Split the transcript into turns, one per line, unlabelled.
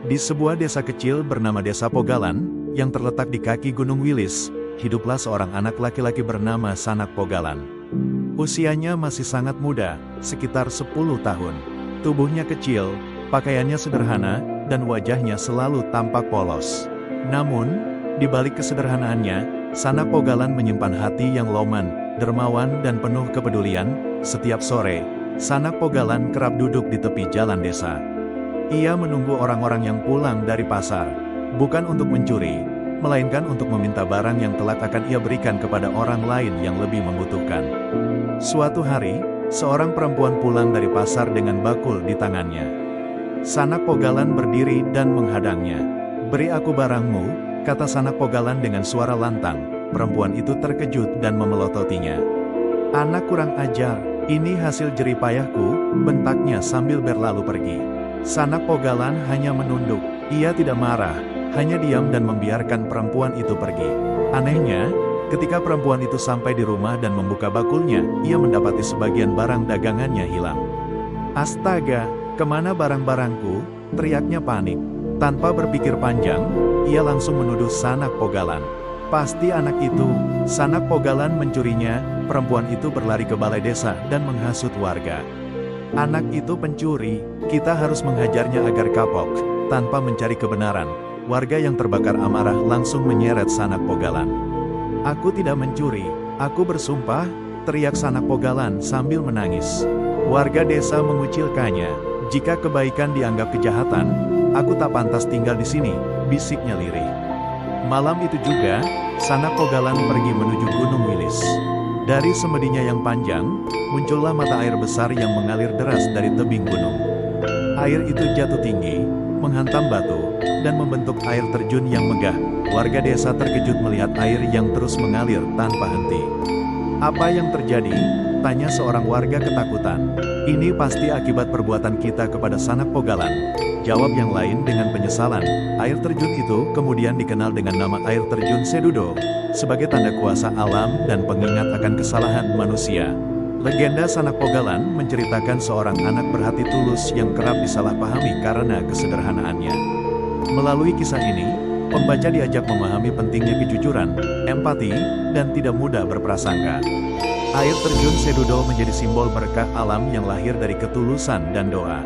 Di sebuah desa kecil bernama Desa Pogalan, yang terletak di kaki Gunung Wilis, hiduplah seorang anak laki-laki bernama Sanak Pogalan. Usianya masih sangat muda, sekitar 10 tahun. Tubuhnya kecil, pakaiannya sederhana, dan wajahnya selalu tampak polos. Namun, di balik kesederhanaannya, Sanak Pogalan menyimpan hati yang loman, dermawan dan penuh kepedulian. Setiap sore, Sanak Pogalan kerap duduk di tepi jalan desa. Ia menunggu orang-orang yang pulang dari pasar, bukan untuk mencuri, melainkan untuk meminta barang yang kelak akan ia berikan kepada orang lain yang lebih membutuhkan. Suatu hari, seorang perempuan pulang dari pasar dengan bakul di tangannya. Sanak Pogalan berdiri dan menghadangnya. "Beri aku barangmu," kata Sanak Pogalan dengan suara lantang. Perempuan itu terkejut dan memelototinya. "Anak kurang ajar, ini hasil jeripayahku," bentaknya sambil berlalu pergi. Sanak Pogalan hanya menunduk. Ia tidak marah, hanya diam dan membiarkan perempuan itu pergi. Anehnya, ketika perempuan itu sampai di rumah dan membuka bakulnya, ia mendapati sebagian barang dagangannya hilang. "Astaga, kemana barang-barangku?" teriaknya panik. Tanpa berpikir panjang, ia langsung menuduh Sanak Pogalan. "Pasti anak itu, Sanak Pogalan mencurinya." Perempuan itu berlari ke balai desa dan menghasut warga. "Anak itu pencuri, kita harus menghajarnya agar kapok." Tanpa mencari kebenaran, warga yang terbakar amarah langsung menyeret Sanak Pogalan. "Aku tidak mencuri, aku bersumpah," teriak Sanak Pogalan sambil menangis. Warga desa mengucilkannya. "Jika kebaikan dianggap kejahatan, aku tak pantas tinggal di sini," bisiknya lirih. Malam itu juga, Sanak Pogalan pergi menuju Gunung Wilis. Dari semedinya yang panjang, muncullah mata air besar yang mengalir deras dari tebing gunung. Air itu jatuh tinggi, menghantam batu, dan membentuk air terjun yang megah. Warga desa terkejut melihat air yang terus mengalir tanpa henti. "Apa yang terjadi?" tanya seorang warga ketakutan. "Ini pasti akibat perbuatan kita kepada Sanak Pogalan," jawab yang lain dengan penyesalan. Air terjun itu kemudian dikenal dengan nama air terjun Sedudo, sebagai tanda kuasa alam dan pengingat akan kesalahan manusia. Legenda Sanak Pogalan menceritakan seorang anak berhati tulus yang kerap disalahpahami karena kesederhanaannya. Melalui kisah ini, pembaca diajak memahami pentingnya kejujuran, empati, dan tidak mudah berprasangka. Air terjun Sedudo menjadi simbol berkah alam yang lahir dari ketulusan dan doa.